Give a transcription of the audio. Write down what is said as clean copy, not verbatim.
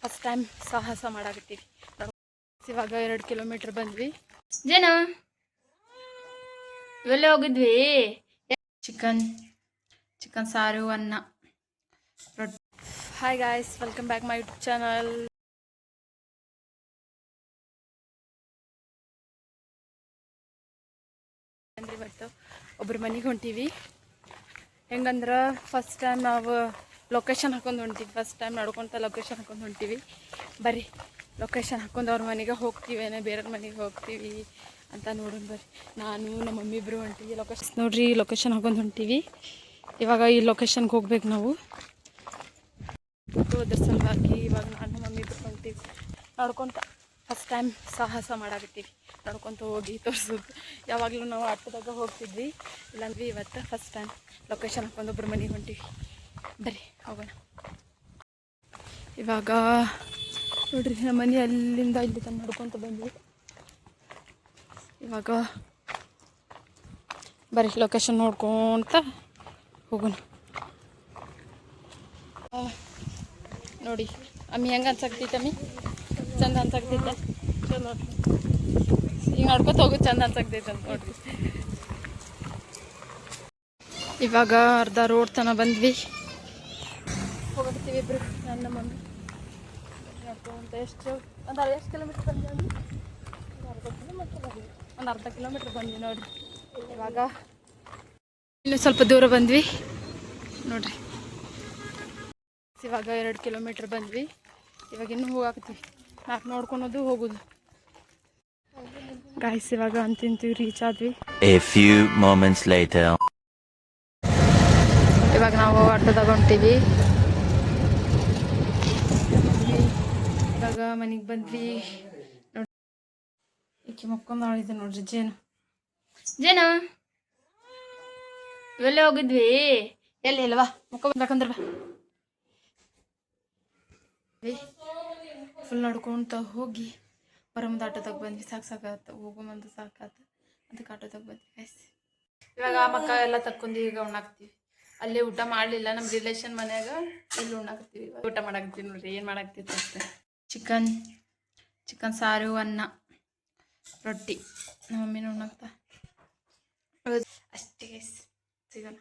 First time ಸಾಹಸ ಮಾಡಾಕತ್ತೀವಿ. ಇವಾಗ 2 kilometre ಬಂದ್ವಿ. ಜೇನು ಇವೆಲ್ಲ ಹೋಗಿದ್ವಿ. ಚಿಕನ್ ಸಾರು, ಅನ್ನ, ರೊಟ್ಟಿ. Hi guys, welcome back my YouTube channel. ಇವತ್ತು ಒಬ್ರ ಮನೆಗೆ ಹೊಂಟೀವಿ. ಹೆಂಗಂದ್ರೆ ಫಸ್ಟ್ ಟೈಮ್ ನಾವು ಲೊಕೇಶನ್ ಹಾಕೊಂಡು ಹೊಂಟೀವಿ. ಫಸ್ಟ್ ಟೈಮ್ ನಡ್ಕೊತ ಲೊಕೇಶನ್ ಹಾಕೊಂಡು ಹೊಂಟೀವಿ. ಬರ್ರಿ ಲೊಕೇಶನ್ ಹಾಕೊಂಡು ಅವ್ರ ಮನೆಗೆ ಹೋಗ್ತೀವೇನೋ, ಬೇರೆಯವ್ರ ಮನೆಗೆ ಹೋಗ್ತೀವಿ ಅಂತ ನೋಡೋಣ ಬರ್ರಿ. ನಾನು ನಮ್ಮ ಮಮ್ಮಿ ಇಬ್ಬರು ಹೊಂಟೀವಿ. ಲೊಕೇಶನ್ ನೋಡ್ರಿ, ಲೊಕೇಶನ್ ಹಾಕೊಂಡು ಹೊಂಟೀವಿ. ಇವಾಗ ಈ ಲೊಕೇಶನ್ಗೆ ಹೋಗ್ಬೇಕು ನಾವು. ಅದ್ರ ಸಲುವಾಗಿ ಇವಾಗ ನಾನು ಮಮ್ಮಿ ಇಬ್ಬರು ಹೊಂಟೀವಿ ನಡ್ಕೊತ. ಫಸ್ಟ್ ಟೈಮ್ ಸಾಹಸ ಮಾಡಾಕತ್ತೀವಿ, ನಡ್ಕೊತ ಹೋಗಿ ತೋರಿಸೋದು. ಯಾವಾಗಲೂ ನಾವು ಆಟೋದಾಗ ಹೋಗ್ತಿದ್ವಿ, ಇಲ್ಲಾಂದ್ವಿ ಇವತ್ತು ಫಸ್ಟ್ ಟೈಮ್ ಲೊಕೇಶನ್ ಹಾಕೊಂಡು ಒಬ್ಬರು ಮನೆಗೆ ಹೊಂಟೀವಿ. ಬರ್ರಿ ಹೋಗೋಣ. ಇವಾಗ ನೋಡ್ರಿ, ನಮ್ಮ ಮನೆ ಅಲ್ಲಿಂದ ಇಲ್ಲಿ ತನಕ ನಡ್ಕೊತ ಬಂದ್ವಿ. ಇವಾಗ ಬರ್ರಿ ಲೊಕೇಶನ್ ನೋಡ್ಕೊತ ಹೋಗೋಣ. ನೋಡಿ ಅಮ್ಮಿ ಹೆಂಗೆ ಅನ್ಸಾಕ್ತೈತೆ, ಅಮ್ಮಿ ಚಂದ ಅನ್ಸಾಕ್ತೈತೆ. ಚಲೋ ನೋಡ್ರಿ, ಈಗ ನಡ್ಕೊತ ಹೋಗೋದು ಚಂದ ಅನ್ಸಾಕ್ತೈತೆ ಅಂತ ನೋಡ್ರಿ. ಇವಾಗ ಅರ್ಧ ರೋಡ್ ತನಕ ಬಂದ್ವಿ. ಹೋಗ್ತೀವಿ ಇಬ್ರು, ನನ್ನ ಮಮ್ಮಿ ನಡ್ಕೊಂತ. ಎಷ್ಟು ಕಿಲೋಮೀಟ್ರ್ ಬಂದ್ವಿ? ಒಂದು ಅರ್ಧ ಕಿಲೋಮೀಟ್ರ್ ಬಂದ್ವಿ ನೋಡ್ರಿ. ಇವಾಗ ಇನ್ನೂ ಸ್ವಲ್ಪ ದೂರ ಬಂದ್ವಿ ನೋಡ್ರಿ. ಇವಾಗ 2 ಕಿಲೋಮೀಟ್ರ್ ಬಂದ್ವಿ. ಇವಾಗ ಇನ್ನೂ ಹೋಗಾಕತ್ತೀವಿ. ನಾಲ್ಕು ನೋಡ್ಕೊಳೋದು ಹೋಗೋದು. ಗಾಯ್ಸ್ ಇವಾಗ ಅಂತಿಂತೀವಿ ರೀಚ್ ಆದ್ವಿ. A few moments later. ಇವಾಗ ನಾವು ಆಟೋದಾಗ ಹೊಂಟೀವಿ. ಇವಾಗ ಮನೆಗೆ ಬಂದ್ವಿ ನೋಡಿ. ಈಕೆ ಮಕ್ಕೊಂಡು ಆಳಿದೆ ನೋಡ್ರಿ. ಜೇನು ಇವೆಲ್ಲ ಹೋಗಿದ್ವಿ. ಎಲ್ಲಿ ಇಲ್ವಾ ಮುಖ ಬಂದ್ಬೇಕಂದ್ರೆ ಬಾ. ಫುಲ್ ನಡ್ಕೊಂತ ಹೋಗಿ ಬರೋಮಂದು ಆಟೋದಾಗ ಬಂದ್ವಿ. ಸಾಕಾತು, ಹೋಗೋ ಮುಂದೆ ಸಾಕಾತು, ಅದಕ್ಕೆ ಆಟೋದಾಗ ಬಂದ್ವಿ ಗೈಸ್. ಇವಾಗ ಮಕ್ಕ ಎಲ್ಲ ತಕ್ಕೊಂಡ್ವಿ. ಈಗ ಉಣ್ಣಾಕ್ತೀವಿ. ಅಲ್ಲೇ ಊಟ ಮಾಡಲಿಲ್ಲ, ನಮ್ಮ ರಿಲೇಷನ್ ಮನ್ಯಾಗ. ಇಲ್ಲಿ ಉಣ್ಣಾಕ್ತೀವಿ. ಊಟ ಮಾಡಾಕ್ತೀವಿ ನೋಡ್ರಿ. ಏನು ಮಾಡಾಕ್ತಿತ್ತು ಅಷ್ಟೇ. ಚಿಕನ್ ಸಾರು, ಅನ್ನ, ರೊಟ್ಟಿ. ನಮ್ಮ ಮಮ್ಮಿನ ಉಣ್ಣಾಕ್ತಾ ಅಷ್ಟೇ ಗೈಸ್. ಸಿಗೋಣ.